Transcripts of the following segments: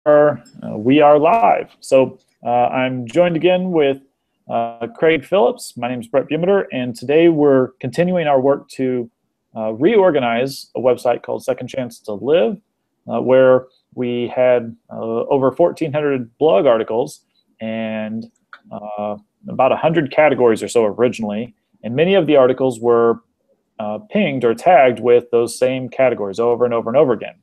we are live. So I'm joined again with Craig Phillips. My name is Brett Bumeter, and today we're continuing our work to reorganize a website called Second Chance to Live, where we had over 1,400 blog articles and about 100 categories or so originally, and many of the articles were pinged or tagged with those same categories over and over and over again.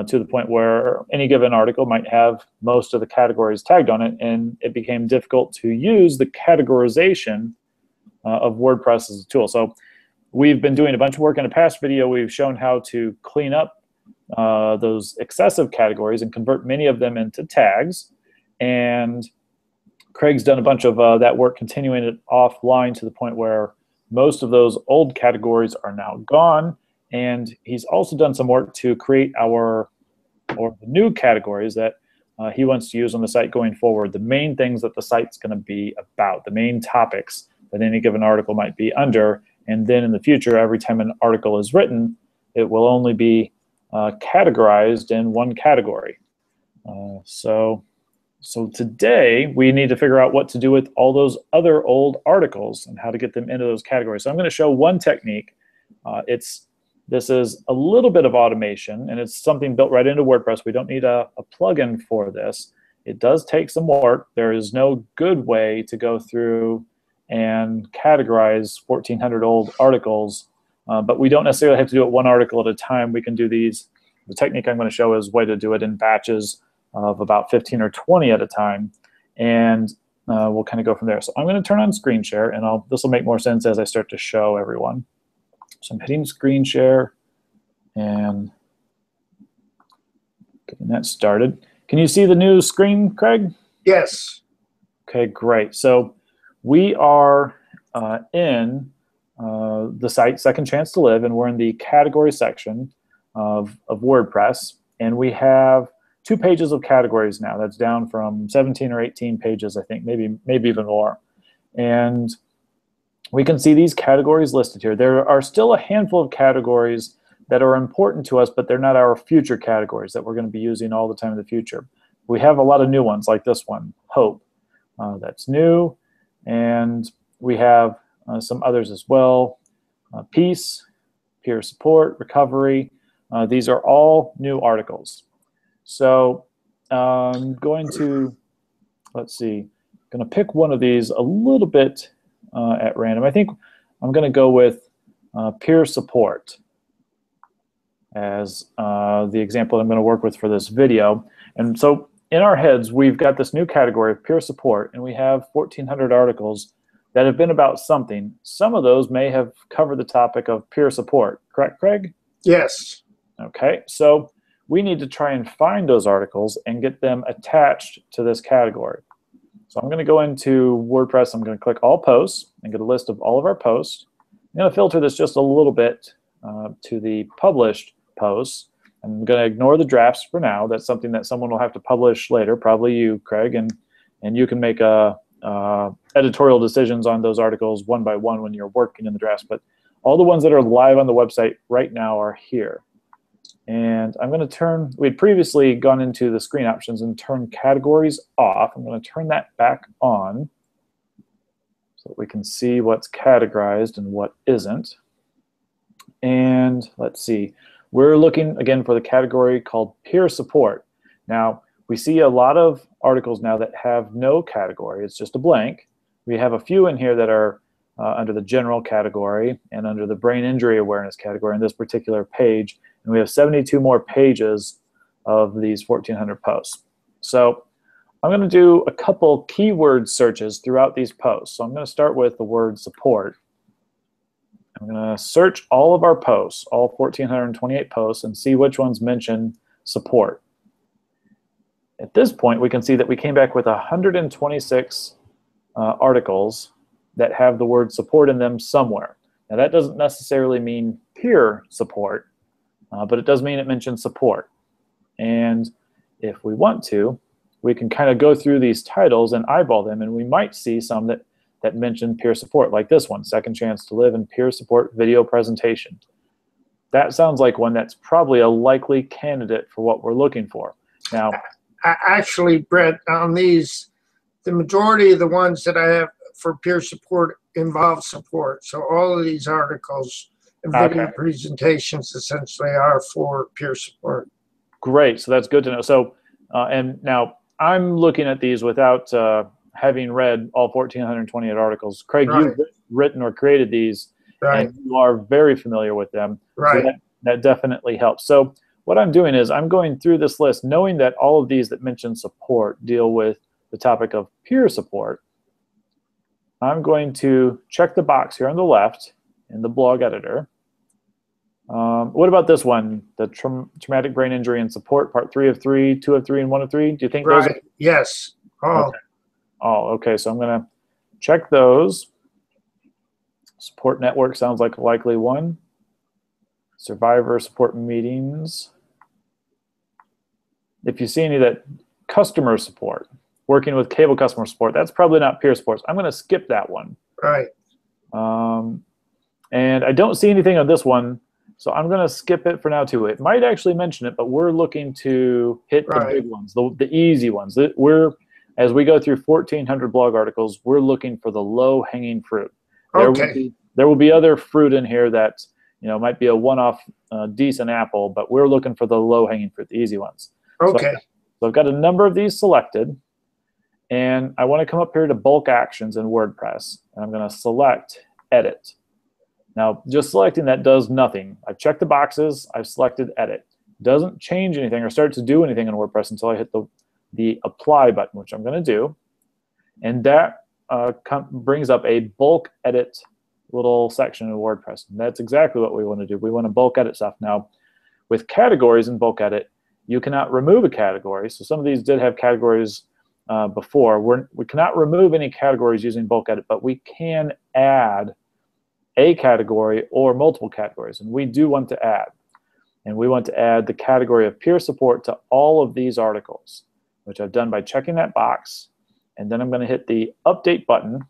To the point where any given article might have most of the categories tagged on it, and it became difficult to use the categorization of WordPress as a tool. So we've been doing a bunch of work. In a past video, we've shown how to clean up those excessive categories and convert many of them into tags. And Craig's done a bunch of that work, continuing it offline to the point where most of those old categories are now gone. And he's also done some work to create the new categories that he wants to use on the site going forward, the main things that the site's going to be about, the main topics that any given article might be under. And then in the future, every time an article is written, it will only be categorized in one category. So today, we need to figure out what to do with all those other old articles and how to get them into those categories. So I'm going to show one technique. This is a little bit of automation, and it's something built right into WordPress. We don't need a plugin for this. It does take some work. There is no good way to go through and categorize 1,400 old articles, but we don't necessarily have to do it one article at a time. We can do these. The technique I'm going to show is a way to do it in batches of about 15 or 20 at a time, and we'll kind of go from there. So I'm going to turn on screen share, and this will make more sense as I start to show everyone. So I'm hitting screen share and getting that started. Can you see the new screen, Craig? Yes. Okay, great. So we are in the site Second Chance to Live, and we're in the category section of WordPress. And we have 2 pages of categories now. That's down from 17 or 18 pages, I think, maybe even more. And we can see these categories listed here. There are still a handful of categories that are important to us, but they're not our future categories that we're going to be using all the time in the future. We have a lot of new ones like this one, Hope. That's new. And we have some others as well. Peace, Peer Support, Recovery. These are all new articles. So I'm going to, let's see, going to pick one of these a little bit at random. I think I'm going to go with peer support as the example I'm going to work with for this video. And so in our heads, we've got this new category of peer support, and we have 1,400 articles that have been about something. Some of those may have covered the topic of peer support. Correct, Craig? Yes. Okay, so we need to try and find those articles and get them attached to this category. So I'm going to go into WordPress. I'm going to click All Posts and get a list of all of our posts. I'm going to filter this just a little bit to the published posts. I'm going to ignore the drafts for now. That's something that someone will have to publish later, probably you, Craig, and you can make editorial decisions on those articles one by one when you're working in the drafts. But all the ones that are live on the website right now are here. And I'm going to turn, we'd previously gone into the screen options and turn categories off. I'm going to turn that back on so that we can see what's categorized and what isn't. And let's see, we're looking again for the category called peer support. Now, we see a lot of articles now that have no category. It's just a blank. We have a few in here that are under the general category and under the brain injury awareness category in this particular page. And we have 72 more pages of these 1,400 posts. So I'm going to do a couple keyword searches throughout these posts. So I'm going to start with the word support. I'm going to search all of our posts, all 1,428 posts, and see which ones mention support. At this point, we can see that we came back with 126 articles that have the word support in them somewhere. Now, that doesn't necessarily mean peer support, but it does mean it mentions support. And if we want to, we can kind of go through these titles and eyeball them, and we might see some that mention peer support, like this one, Second Chance to Live and Peer Support Video Presentation. That sounds like one that's probably a likely candidate for what we're looking for. Now, actually, Brett, on these, the majority of the ones that I have for peer support involve support. So all of these articles and video presentations essentially are for peer support. Great. So that's good to know. So, and now I'm looking at these without having read all 1,428 articles. Craig, you've written or created these, and you are very familiar with them. So that definitely helps. So what I'm doing is I'm going through this list, knowing that all of these that mention support deal with the topic of peer support. I'm going to check the box here on the left in the blog editor. What about this one, the traumatic brain injury and support, part 3 of 3, 2 of 3, and 1 of 3? Do you think those are? Yes. Okay, so I'm going to check those. Support network sounds like a likely one. Survivor support meetings. If you see any that customer support, working with cable customer support, that's probably not peer support. So I'm going to skip that one. And I don't see anything on this one, so I'm going to skip it for now too. It might actually mention it, but we're looking to hit the big ones, the easy ones. As we go through 1,400 blog articles, we're looking for the low-hanging fruit. There will be other fruit in here that might be a one-off decent apple, but we're looking for the low-hanging fruit, the easy ones. So I've got a number of these selected, and I want to come up here to bulk actions in WordPress, and I'm going to select edit. Now, just selecting that does nothing. I've checked the boxes. I've selected edit. Doesn't change anything or start to do anything in WordPress until I hit the apply button, which I'm going to do. And that brings up a bulk edit little section in WordPress. And that's exactly what we want to do. We want to bulk edit stuff. Now, with categories in bulk edit, you cannot remove a category. So some of these did have categories before. We cannot remove any categories using bulk edit, but we can add a category or multiple categories. And we do want to add. And we want to add the category of peer support to all of these articles, which I've done by checking that box. And then I'm going to hit the update button.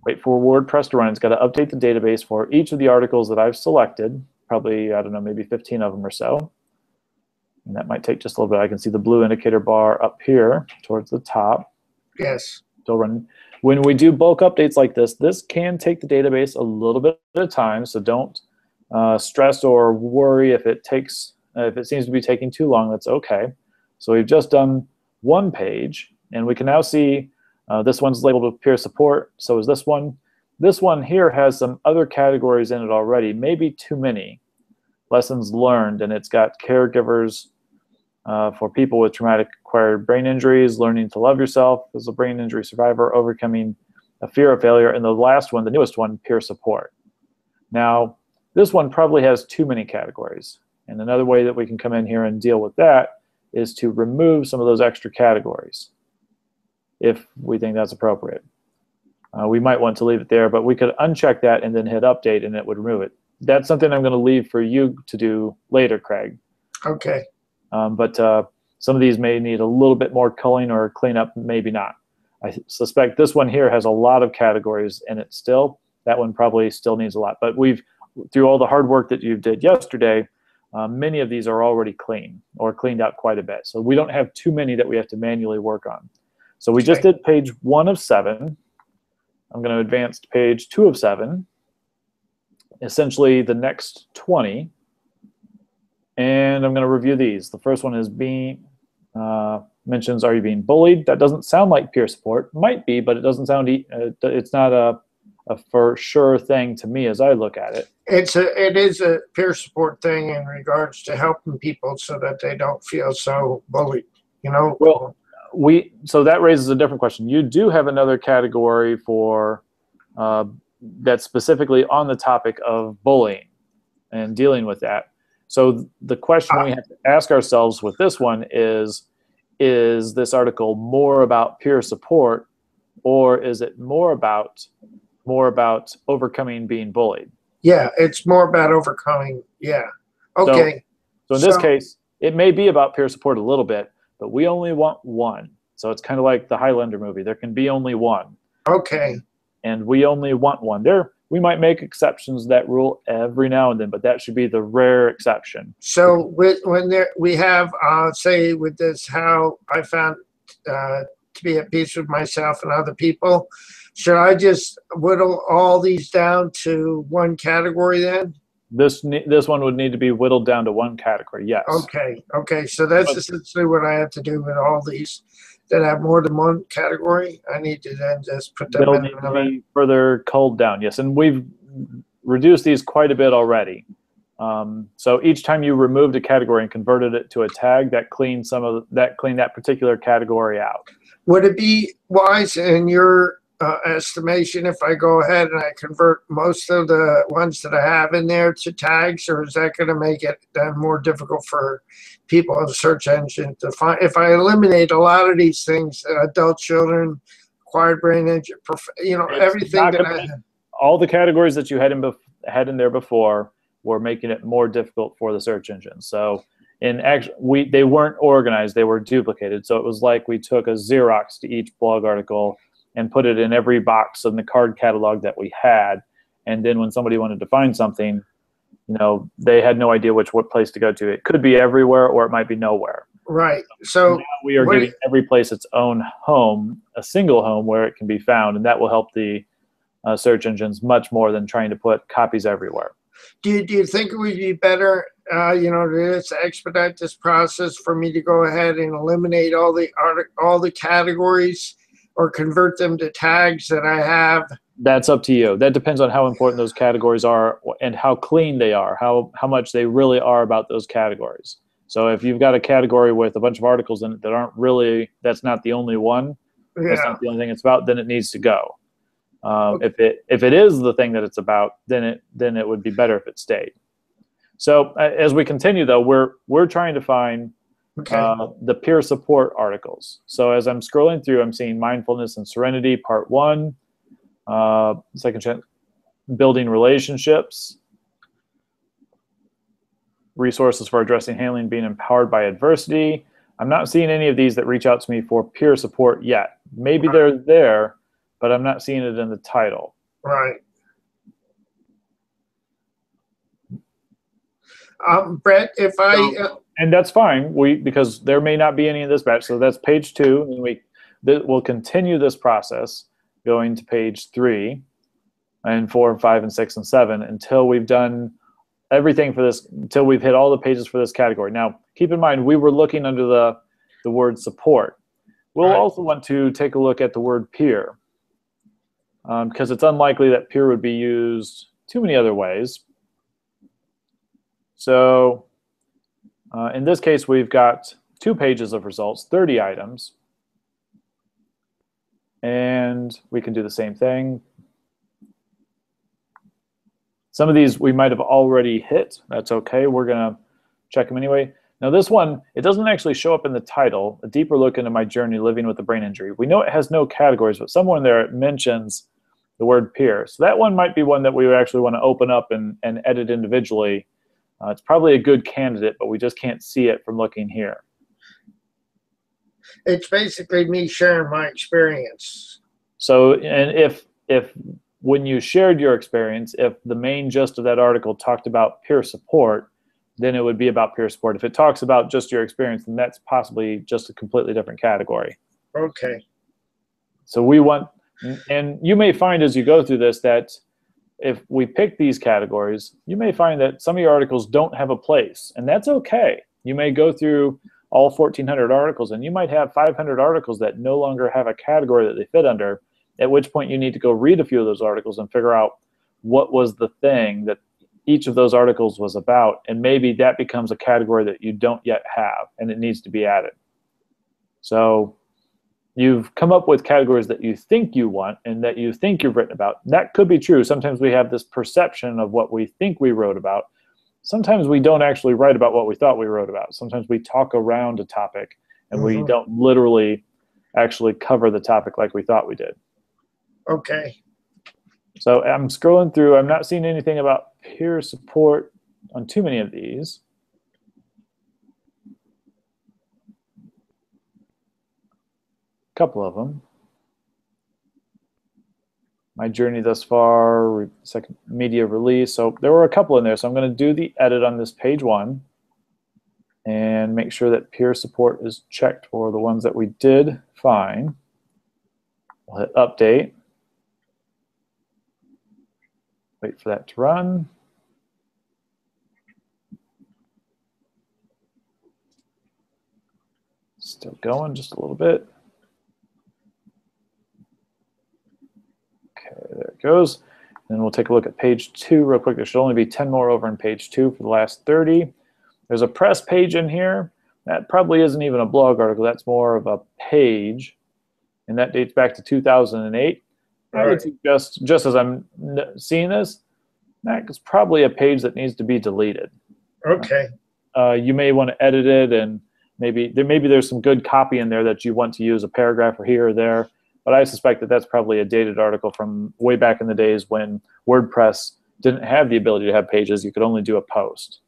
Wait for WordPress to run. It's got to update the database for each of the articles that I've selected. Probably, I don't know, maybe 15 of them or so. And that might take just a little bit. I can see the blue indicator bar up here towards the top. Yes. Still running. When we do bulk updates like this can take the database a little bit at a time. So don't stress or worry if it seems to be taking too long. That's okay. So we've just done one page, and we can now see this one's labeled with peer support. So is this one. This one here has some other categories in it already, maybe too many. Lessons learned, and it's got caregivers for people with traumatic acquired brain injuries, learning to love yourself as a brain injury survivor, overcoming a fear of failure, and the last one, the newest one, peer support. Now, this one probably has too many categories, and another way that we can come in here and deal with that is to remove some of those extra categories if we think that's appropriate. We might want to leave it there, but we could uncheck that and then hit update, and it would remove it. That's something I'm going to leave for you to do later, Craig. Okay. But some of these may need a little bit more culling or cleanup, maybe not. I suspect this one here has a lot of categories in it still. That one probably still needs a lot. But through all the hard work that you did yesterday, many of these are already clean or cleaned out quite a bit. So we don't have too many that we have to manually work on. So we just did page 1 of 7. I'm going to advance to page 2 of 7. Essentially the next 20. And I'm going to review these. The first one is mentions, are you being bullied? That doesn't sound like peer support. Might be, but it doesn't sound, it's not a for sure thing to me as I look at it. It is a peer support thing in regards to helping people so that they don't feel so bullied, Well, so that raises a different question. You do have another category for that's specifically on the topic of bullying and dealing with that. So the question we have to ask ourselves with this one is this article more about peer support, or is it more about overcoming being bullied? Yeah, it's more about overcoming. Yeah. Okay. So in this case, it may be about peer support a little bit, but we only want one. So it's kind of like the Highlander movie. There can be only one. Okay. And we only want one. There We might make exceptions to that rule every now and then, but that should be the rare exception. So when we have, say with this, how I found to be at peace with myself and other people, should I just whittle all these down to one category then? This one would need to be whittled down to one category, yes. Okay, so that's essentially what I have to do with all these that have more than one category. I need to then just put them in They'll need to be further culled down, yes. And we've reduced these quite a bit already. So each time you removed a category and converted it to a tag, that cleaned that particular category out. Would it be wise in your estimation if I go ahead and I convert most of the ones that I have in there to tags, or is that going to make it then more difficult for people in the search engine to find? If I eliminate a lot of these things, adult children, acquired brain injury, everything that all the categories that you had in there before were making it more difficult for the search engine. So they weren't organized, they were duplicated. So it was like we took a Xerox to each blog article and put it in every box in the card catalog that we had. And then when somebody wanted to find something, they had no idea what place to go to. It could be everywhere or it might be nowhere. Right. So now we are giving every place its own home, a single home where it can be found, and that will help the search engines much more than trying to put copies everywhere. Do you think it would be better, to expedite this process for me to go ahead and eliminate all the categories or convert them to tags that I have? That's up to you. That depends on how important those categories are and how clean they are, how much they really are about those categories. So if you've got a category with a bunch of articles in it that that's not the only one, that's not the only thing it's about, then it needs to go. If it is the thing that it's about, then it would be better if it stayed. So as we continue, though, we're trying to find the peer support articles. So as I'm scrolling through, I'm seeing mindfulness and serenity, part 1, second chapter, building relationships, resources for addressing handling being empowered by adversity. I'm not seeing any of these that reach out to me for peer support yet. Maybe they're there, but I'm not seeing it in the title. Right. Brett, and that's fine, because there may not be any in this batch. So that's page 2, and we'll continue this process going to page 3 and 4 and 5 and 6 and 7 until we've done everything for this, until we've hit all the pages for this category. Now, keep in mind, we were looking under the word support. We'll also want to take a look at the word peer, because it's unlikely that peer would be used too many other ways. So in this case, we've got 2 pages of results, 30 items. And we can do the same thing. Some of these we might have already hit. That's okay. We're going to check them anyway. Now this one, it doesn't actually show up in the title, a deeper look into my journey living with a brain injury. We know it has no categories, but somewhere in there it mentions the word peer. So that one might be one that we would actually want to open up and edit individually. It's probably a good candidate, but we just can't see it from looking here. It's basically me sharing my experience. So, and if when you shared your experience, if the main gist of that article talked about peer support, then it would be about peer support. If it talks about just your experience, then that's possibly just a completely different category. Okay. So we want, and you may find as you go through this that if we pick these categories, you may find that some of your articles don't have a place, and that's okay. You may go through all 1,400 articles, and you might have 500 articles that no longer have a category that they fit under, at which point you need to go read a few of those articles and figure out what was the thing that each of those articles was about, and maybe that becomes a category that you don't yet have, and it needs to be added. So you've come up with categories that you think you want and that you think you've written about. That could be true. Sometimes we have this perception of what we think we wrote about. Sometimes we don't actually write about what we thought we wrote about. Sometimes we talk around a topic and we don't literally actually cover the topic like we thought we did. Okay. So I'm scrolling through. I'm not seeing anything about peer support on too many of these. A couple of them. my journey thus far, second media release. So there were a couple in there. So I'm going to do the edit on this page 1 and make sure that peer support is checked for the ones that we did find. We'll hit update. Wait for that to run. Still going just a little bit. Okay, there it goes. And we'll take a look at page 2 real quick. There should only be 10 more over in page 2 for the last 30. There's a press page in here. That probably isn't even a blog article. That's more of a page. And that dates back to 2008. Right. I would suggest, just as I'm seeing this, that is probably a page that needs to be deleted. Okay. You may want to edit it, and maybe there's some good copy in there that you want to use, a paragraph or here or there. But I suspect that that's probably a dated article from way back in the days when WordPress didn't have the ability to have pages. You could only do a post.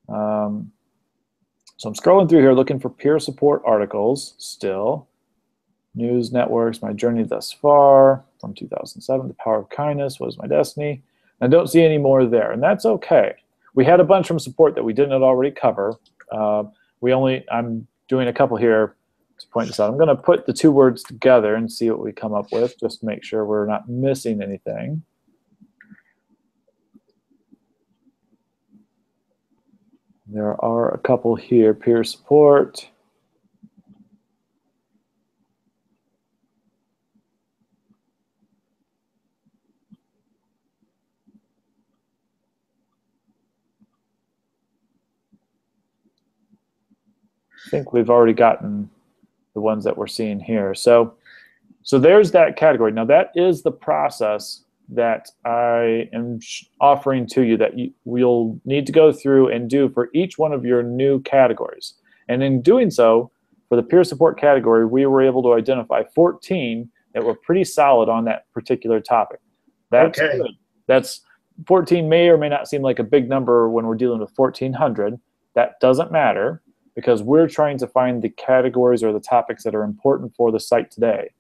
So I'm scrolling through here looking for peer support articles still. News networks, my journey thus far from 2007, the power of kindness was my destiny. I don't see any more there, and that's okay. We had a bunch from support that we did not already cover. I'm doing a couple here to point this out. I'm going to put the 2 words together and see what we come up with, just to make sure we're not missing anything. There are a couple here, peer support. I think we've already gotten the ones that we're seeing here. So there's that category. Now that is the process that I am offering to you that you'll need to go through and do for each one of your new categories. And in doing so, for the peer support category, we were able to identify 14 that were pretty solid on that particular topic. That's Okay. good. That's 14 may or may not seem like a big number when we're dealing with 1,400. That doesn't matter, because we're trying to find the categories or the topics that are important for the site today.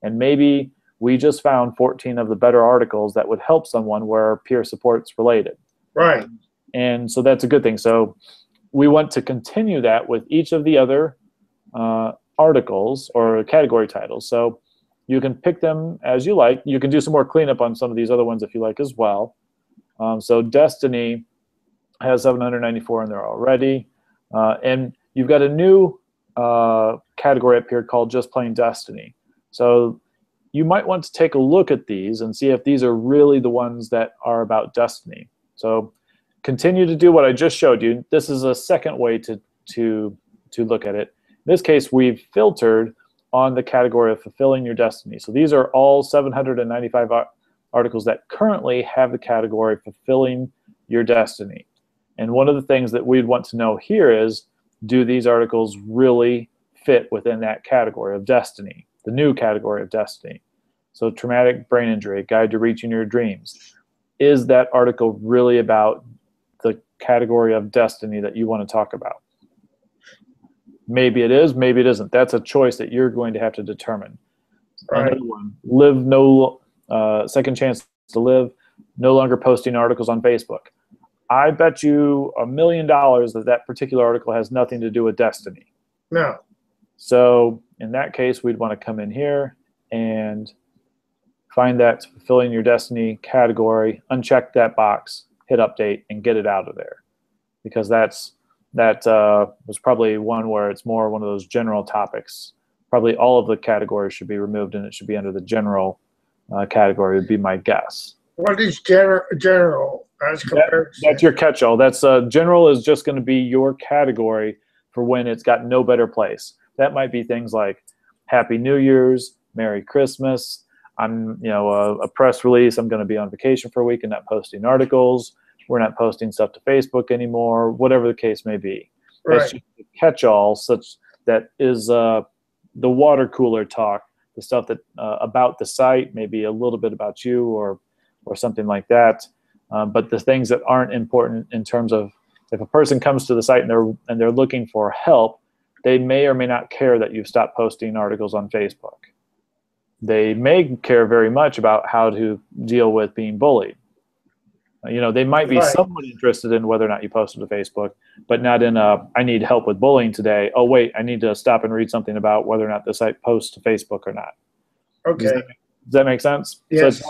And maybe we just found 14 of the better articles that would help someone where peer support's related. Right. And so that's a good thing. So we want to continue that with each of the other articles or category titles. So you can pick them as you like. You can do some more cleanup on some of these other ones if you like as well. So Destiny has 794 in there already. And you've got a new category up here called Just Plain Destiny. So you might want to take a look at these and see if these are really the ones that are about Destiny. So continue to do what I just showed you. This is a second way to look at it. In this case, we've filtered on the category of fulfilling your destiny. So these are all 795 articles that currently have the category fulfilling your destiny. And one of the things that we'd want to know here is, do these articles really fit within that category of destiny, the new category of destiny? So traumatic brain injury, guide to reaching your dreams. Is that article really about the category of destiny that you want to talk about? Maybe it is, maybe it isn't. That's a choice that you're going to have to determine. Right. Another one, second chance to live, no longer posting articles on Facebook. I bet you $1 million that that particular article has nothing to do with destiny. No. So in that case, we'd want to come in here and find that fulfilling your destiny category, uncheck that box, hit update, and get it out of there. Because that was probably one where it's more one of those general topics. Probably all of the categories should be removed, and it should be under the general category, would be my guess. What is general as compared to? That's your catch-all. That's general is just going to be your category for when it's got no better place. That might be things like Happy New Year's, Merry Christmas. I'm, a press release. I'm going to be on vacation for a week and not posting articles. We're not posting stuff to Facebook anymore. Whatever the case may be. Right. That's just a catch-all, such that is the water cooler talk, the stuff that about the site, maybe a little bit about you or something like that. But the things that aren't important in terms of if a person comes to the site and they're looking for help, they may or may not care that you've stopped posting articles on Facebook. they may care very much about how to deal with being bullied. You know, they might be somewhat interested in whether or not you posted to Facebook, but not in a, I need help with bullying today. Oh, wait, I need to stop and read something about whether or not the site posts to Facebook or not. Okay. Does that make sense? Yes.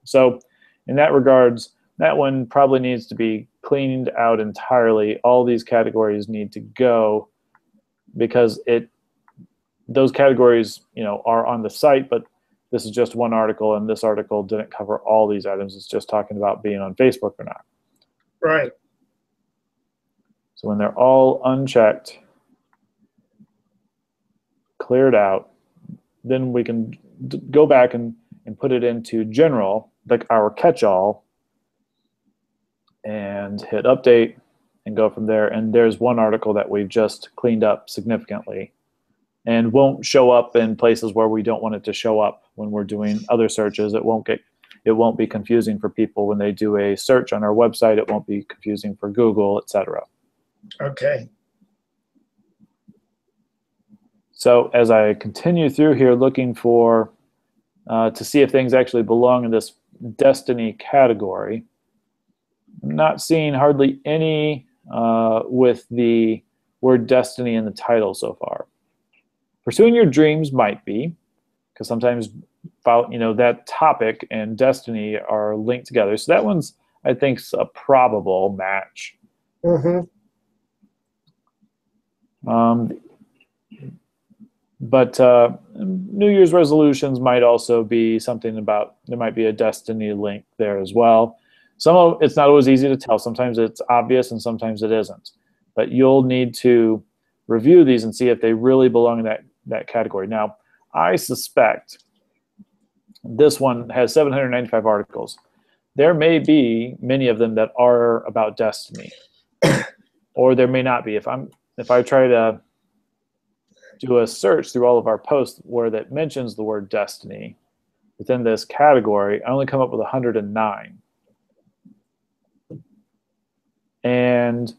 So in that regards, that one probably needs to be cleaned out entirely. All these categories need to go because those categories, you know, are on the site, but this is just one article, and this article didn't cover all these items. It's just talking about being on Facebook or not. Right. So when they're all unchecked, cleared out, then we can go back and put it into general, like our catch-all, and hit update and go from there. And there's one article that we've just cleaned up significantly and won't show up in places where we don't want it to show up when we're doing other searches. It won't be confusing for people when they do a search on our website. It won't be confusing for Google, etc. Okay. So as I continue through here looking for to see if things actually belong in this Destiny category, I'm not seeing hardly any with the word Destiny in the title so far. Pursuing your dreams might be, because sometimes that topic and Destiny are linked together. So that one's, I think, a probable match. Mm-hmm. But New Year's resolutions might also be something about, there might be a Destiny link there as well. It's not always easy to tell. Sometimes it's obvious and sometimes it isn't. But you'll need to review these and see if they really belong in that category. Now, I suspect this one has 795 articles. There may be many of them that are about Destiny, or there may not be. If I try to do a search through all of our posts where that mentions the word Destiny within this category, I only come up with 109. And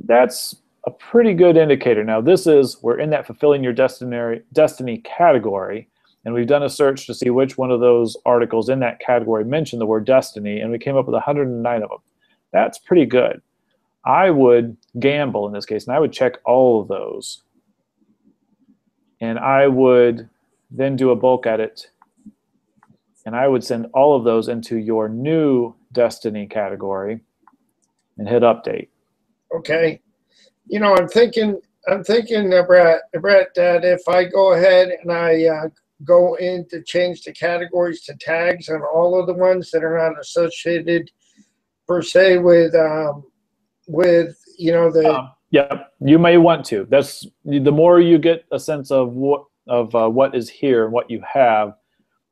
that's a pretty good indicator. Now, we're in that fulfilling your destiny category, and we've done a search to see which one of those articles in that category mentioned the word Destiny, and we came up with 109 of them. That's pretty good. I would gamble in this case, and I would check all of those. And I would then do a bulk edit, and I would send all of those into your new Destiny category and hit update. Okay. You know, I'm thinking, Brett, that if I go ahead and I go in to change the categories to tags on all of the ones that are not associated per se with yeah, you may want to. That's the more you get a sense of what is here and what you have,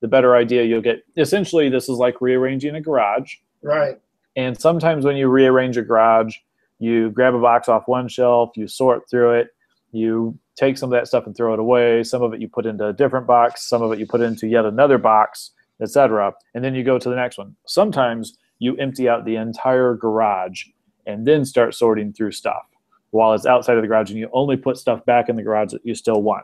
the better idea you'll get. Essentially, this is like rearranging a garage. Right. And sometimes when you rearrange a garage, you grab a box off one shelf, you sort through it, you take some of that stuff and throw it away. Some of it you put into a different box, some of it you put into yet another box, etc. And then you go to the next one. Sometimes you empty out the entire garage and then start sorting through stuff while it's outside of the garage, and you only put stuff back in the garage that you still want.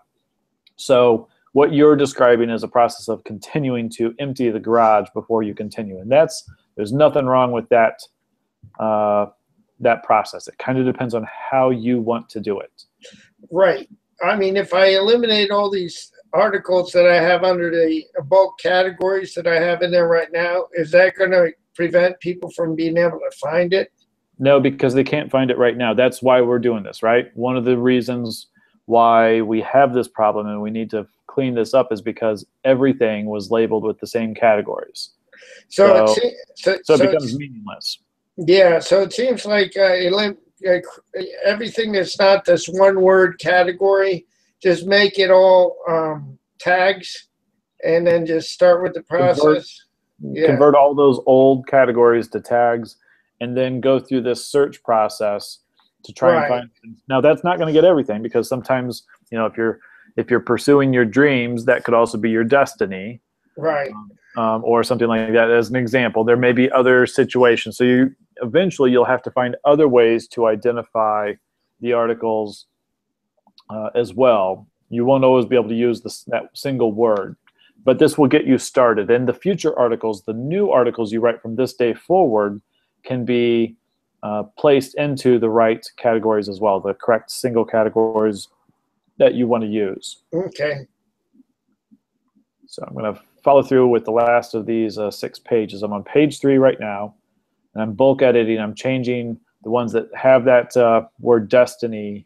So what you're describing is a process of continuing to empty the garage before you continue. And there's nothing wrong with that process. It kind of depends on how you want to do it. Right. I mean, if I eliminate all these articles that I have under the bulk categories that I have in there right now, is that going to prevent people from being able to find it? No, because they can't find it right now. That's why we're doing this, right? One of the reasons why we have this problem and we need to clean this up is because everything was labeled with the same categories. So it becomes meaningless. Yeah, so it seems like everything that's not this one word category, just make it all tags and then just start with the process. Convert all those old categories to tags and then go through this search process to try and find things. Now, that's not going to get everything, because sometimes, if you're pursuing your dreams, that could also be your destiny. Right. Or something like that. As an example, there may be other situations. So eventually you'll have to find other ways to identify the articles as well. You won't always be able to use that single word. but this will get you started. And the future articles, the new articles you write from this day forward, can be placed into the right categories as well, the correct single categories that you want to use. Okay. So I'm going to follow through with the last of these 6 pages. I'm on page 3 right now, and I'm bulk editing. I'm changing the ones that have that word destiny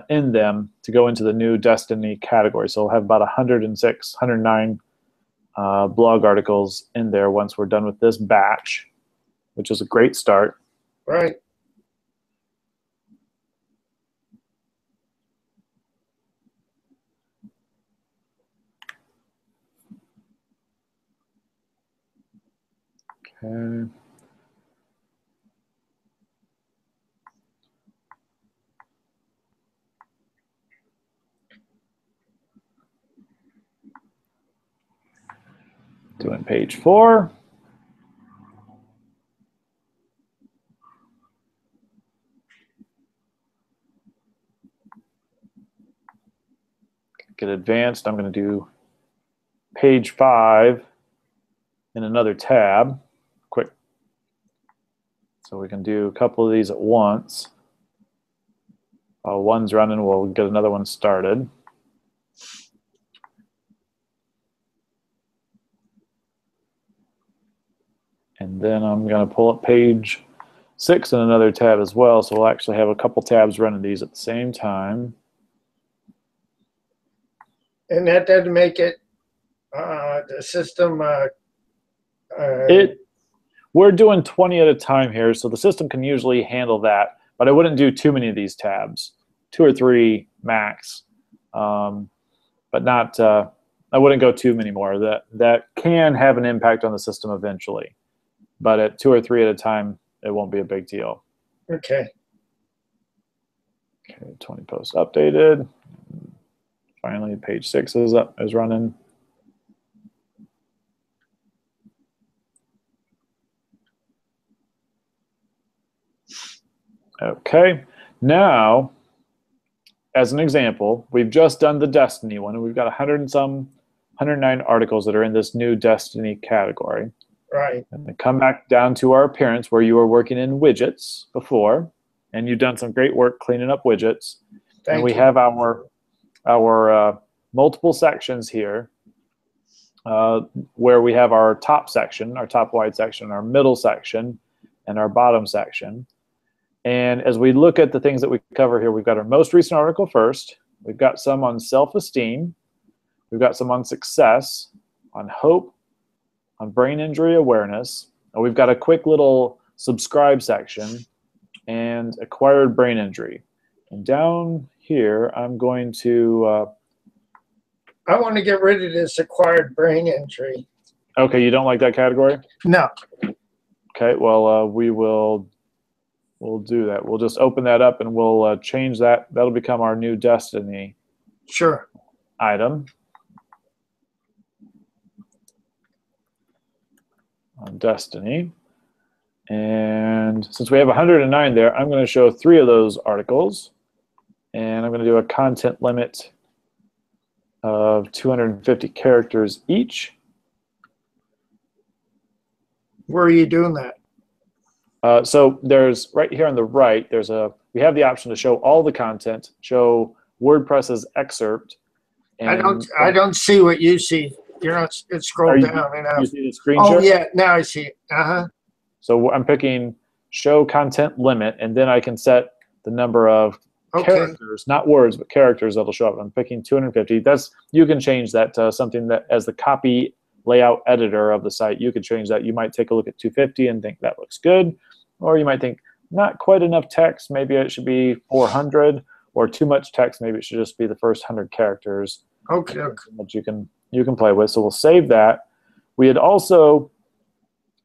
in them to go into the new destiny category. So we'll have about 106, 109 blog articles in there once we're done with this batch, which is a great start. Right. Okay. Doing page 4. Get advanced. I'm going to do page 5 in another tab. Quick. So we can do a couple of these at once. While one's running, we'll get another one started. And then I'm going to pull up page 6 in another tab as well. So we'll actually have a couple tabs running these at the same time. And that doesn't make it the system. We're doing 20 at a time here, so the system can usually handle that. But I wouldn't do too many of these tabs, 2 or 3 max. But not. I wouldn't go too many more. That can have an impact on the system eventually. But at 2 or 3 at a time, it won't be a big deal. Okay. Okay, 20 posts updated. Finally, page 6 is running. Okay, now, as an example, we've just done the Destiny one, and we've got 109 articles that are in this new Destiny category. Right. And then come back down to our appearance where you were working in widgets before, and you've done some great work cleaning up widgets. And we have our multiple sections here where we have our top section, our top wide section, our middle section, and our bottom section. And as we look at the things that we cover here, we've got our most recent article first. We've got some on self-esteem. We've got some on success, on hope, on brain injury awareness. And we've got a quick little subscribe section and acquired brain injury. And down here, I'm going to... I want to get rid of this acquired brain injury. Okay, you don't like that category? No. Okay, well, we'll do that. We'll just open that up and we'll change that. That'll become our new Destiny item. On Destiny. And since we have 109 there, I'm going to show 3 of those articles. And I'm going to do a content limit of 250 characters each. Where are you doing that? So there's right here on the right, we have the option to show all the content, show WordPress's excerpt. And I don't see what you see. You're not. Scroll down and you see the screen share? share? Yeah, now I see it. So I'm picking show content limit, and then I can set the number of characters, not words, but characters that'll show up. I'm picking 250. You can change that to something that, as the copy layout editor of the site, you could change that. You might take a look at 250 and think that looks good, or you might think not quite enough text, maybe it should be 400, or too much text, maybe it should just be the first 100 characters. Okay. That you can play with. So we'll save that. We had also,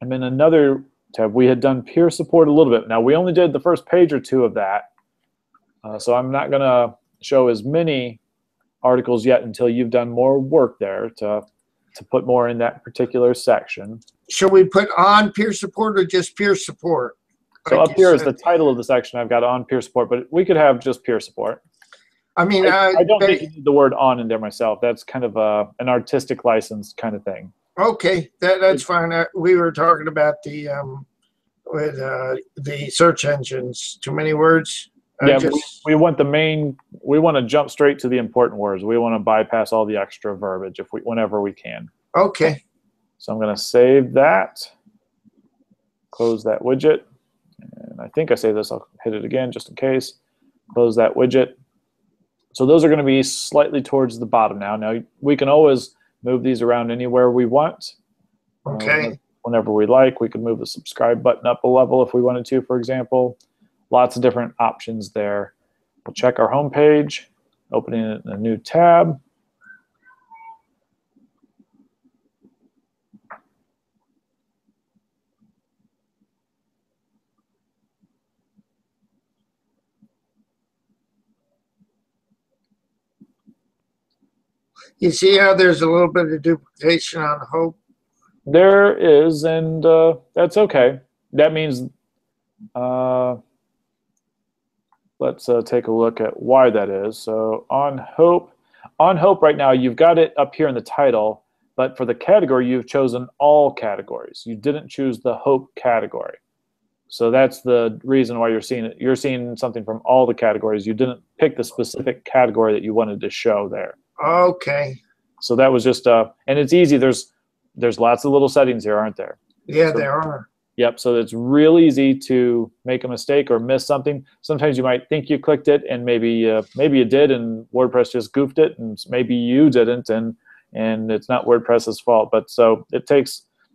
I'm in another tab, we had done peer support a little bit. Now we only did the first page or 2 of that. So I'm not going to show as many articles yet until you've done more work there to put more in that particular section. Should we put on peer support or just peer support? So up here is the title of the section. I've got on peer support, but we could have just peer support. I mean, I don't think you need the word on in there myself. That's kind of an artistic license kind of thing. okay, that's fine. We were talking about the with the search engines. Too many words. Yeah, we want we want to jump straight to the important words. We want to bypass all the extra verbiage whenever we can. Okay. So I'm going to save that, close that widget, and I think I saved this. I'll hit it again just in case. Close that widget. So those are going to be slightly towards the bottom now. Now we can always move these around anywhere we want. Okay. Whenever we like, we can move the subscribe button up a level if we wanted to, for example. Lots of different options there. We'll check our home page, opening it in a new tab. You see how there's a little bit of duplication on Hope? There is, and that's okay. That means, let's take a look at why that is. So on Hope right now, you've got it up here in the title, but for the category, you've chosen all categories. You didn't choose the Hope category. So that's the reason why you're seeing it. You're seeing something from all the categories. You didn't pick the specific category that you wanted to show there. Okay. So that was just, and it's easy. There's lots of little settings here, aren't there? Yeah, So, there are. Yep. So it's real easy to make a mistake or miss something. Sometimes you might think you clicked it, and maybe you did, and WordPress just goofed it, and maybe you didn't, and it's not WordPress's fault. But so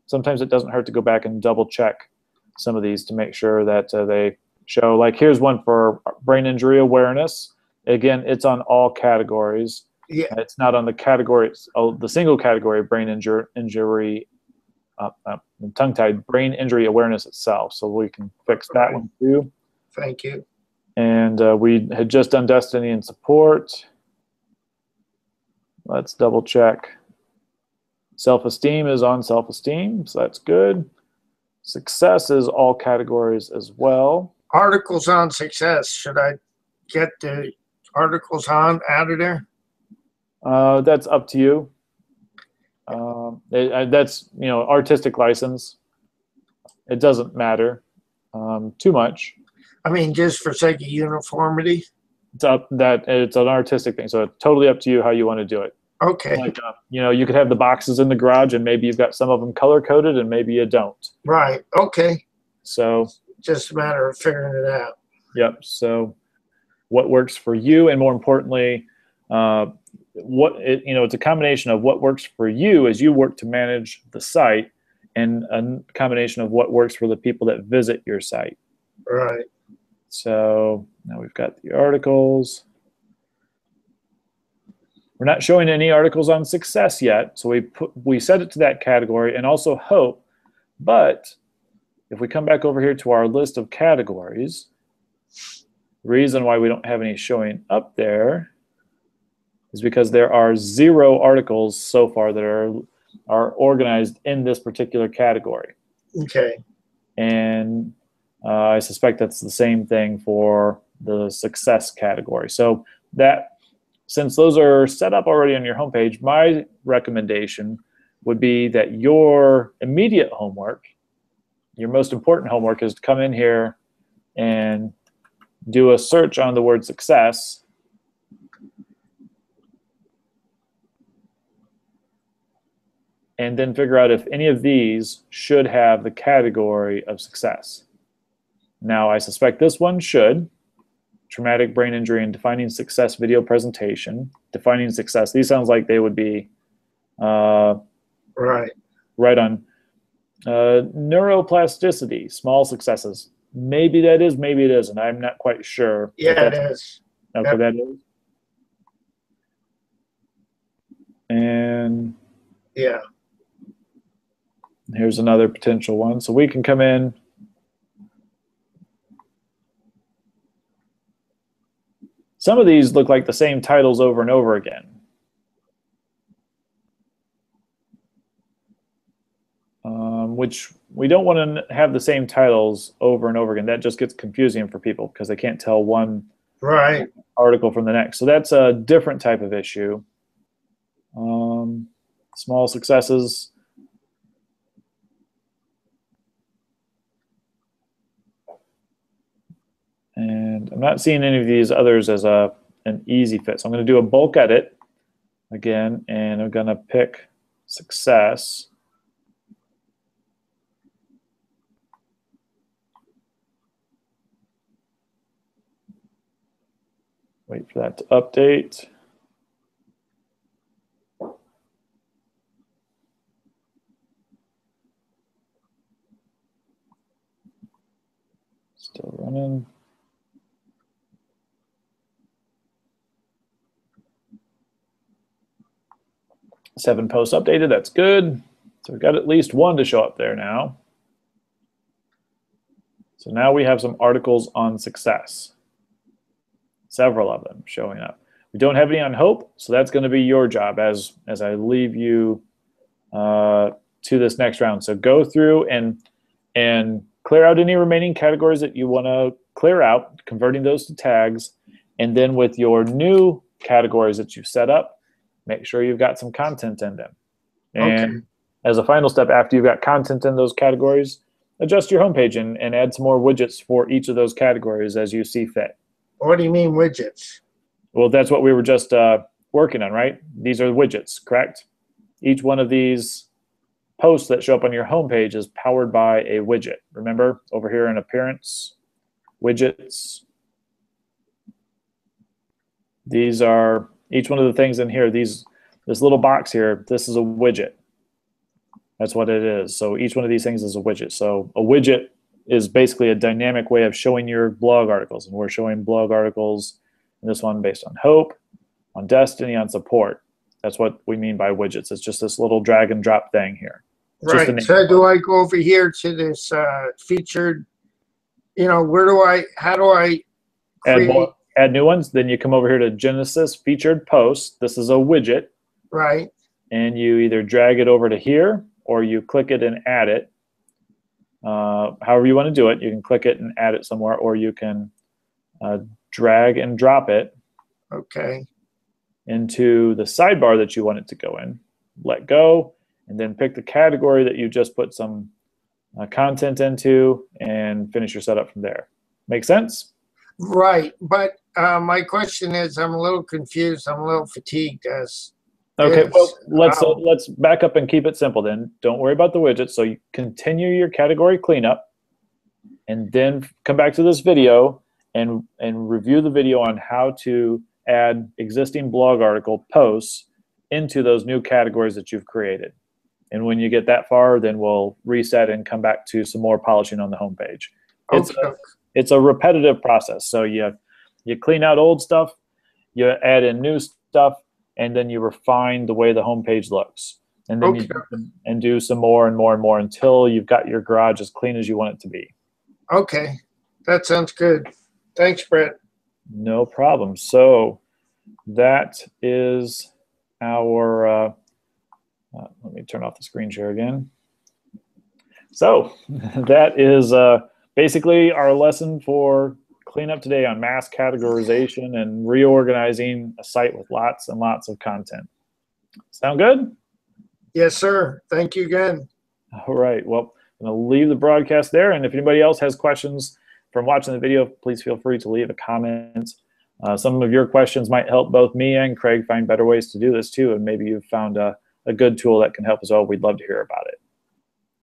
sometimes it doesn't hurt to go back and double check some of these to make sure that they show. Like here's one for brain injury awareness. Again, it's on all categories. Yeah. It's not on the category, the single category brain injury, tongue-tied brain injury awareness itself. So we can fix that one too. Thank you. And we had just done Destiny and support. Let's double check. Self-esteem is on self-esteem, so that's good. Success is all categories as well. Articles on success. Should I get the articles on out of there? That's up to you. That's artistic license. It doesn't matter too much. I mean, just for sake of uniformity. It's an artistic thing, so it's totally up to you how you want to do it. Okay. Like you could have the boxes in the garage, and maybe you've got some of them color coded, and maybe you don't. Right. Okay. So just a matter of figuring it out. Yep. So what works for you, and more importantly, it's a combination of what works for you as you work to manage the site, and a combination of what works for the people that visit your site. Right. So now we've got the articles. We're not showing any articles on success yet, so we set it to that category, and also Hope. But if we come back over here to our list of categories, the reason why we don't have any showing up there is because there are 0 articles so far that are organized in this particular category. Okay. And I suspect that's the same thing for the success category. So since those are set up already on your homepage, my recommendation would be that your immediate homework, your most important homework, is to come in here and do a search on the word success. And then figure out if any of these should have the category of success. Now, I suspect this one should. Traumatic brain injury and defining success video presentation. Defining success. These sounds like they would be right on. Neuroplasticity, small successes. Maybe that is, maybe it isn't. I'm not quite sure. Yeah, it is. Okay, that is. And yeah. Here's another potential one. So we can come in. Some of these look like the same titles over and over again. Which we don't want to have the same titles over and over again. That just gets confusing for people because they can't tell one Right. article from the next. So that's a different type of issue. Small successes. And I'm not seeing any of these others as an easy fit. So I'm going to do a bulk edit again, and I'm going to pick success. Wait for that to update. Still running. Seven posts updated, that's good. So we've got at least one to show up there now. So now we have some articles on success. Several of them showing up. We don't have any on hope, so that's going to be your job as I leave you to this next round. So go through and clear out any remaining categories that you want to clear out, converting those to tags, and then with your new categories that you've set up, make sure you've got some content in them. And as a final step, after you've got content in those categories, adjust your homepage and add some more widgets for each of those categories as you see fit. What do you mean widgets? Well, that's what we were just working on, right? These are widgets, correct? Each one of these posts that show up on your homepage is powered by a widget. Remember, over here in Appearance, Widgets. These are each one of the things in here. This little box here, this is a widget. That's what it is. So each one of these things is a widget. So a widget is basically a dynamic way of showing your blog articles. And we're showing blog articles in this one based on hope, on destiny, on support. That's what we mean by widgets. It's just this little drag and drop thing here. Right. So do I go over here to this featured, how do I create? Add new ones. Then you come over here to Genesis Featured Posts. This is a widget. Right. And you either drag it over to here or you click it and add it. However you want to do it. You can click it and add it somewhere, or you can drag and drop it into the sidebar that you want it to go in. Let go, and then pick the category that you just put some content into and finish your setup from there. Make sense? Right. But my question is, I'm a little confused. I'm a little fatigued as Okay, well, let's back up and keep it simple then. Don't worry about the widgets. So you continue your category cleanup, and then come back to this video and review the video on how to add existing blog article posts into those new categories that you've created. And when you get that far, then we'll reset and come back to some more polishing on the homepage. It's a repetitive process. So you clean out old stuff, you add in new stuff, and then you refine the way the homepage looks. And then you do some more and more and more until you've got your garage as clean as you want it to be. Okay, that sounds good. Thanks, Brett. No problem. So that is our, let me turn off the screen share again. So that is basically our lesson for cleanup today on mass categorization and reorganizing a site with lots and lots of content. Sound good? Yes, sir. Thank you again. All right. Well, I'm going to leave the broadcast there. And if anybody else has questions from watching the video, please feel free to leave a comment. Some of your questions might help both me and Craig find better ways to do this too. And maybe you've found a good tool that can help as well. We'd love to hear about it.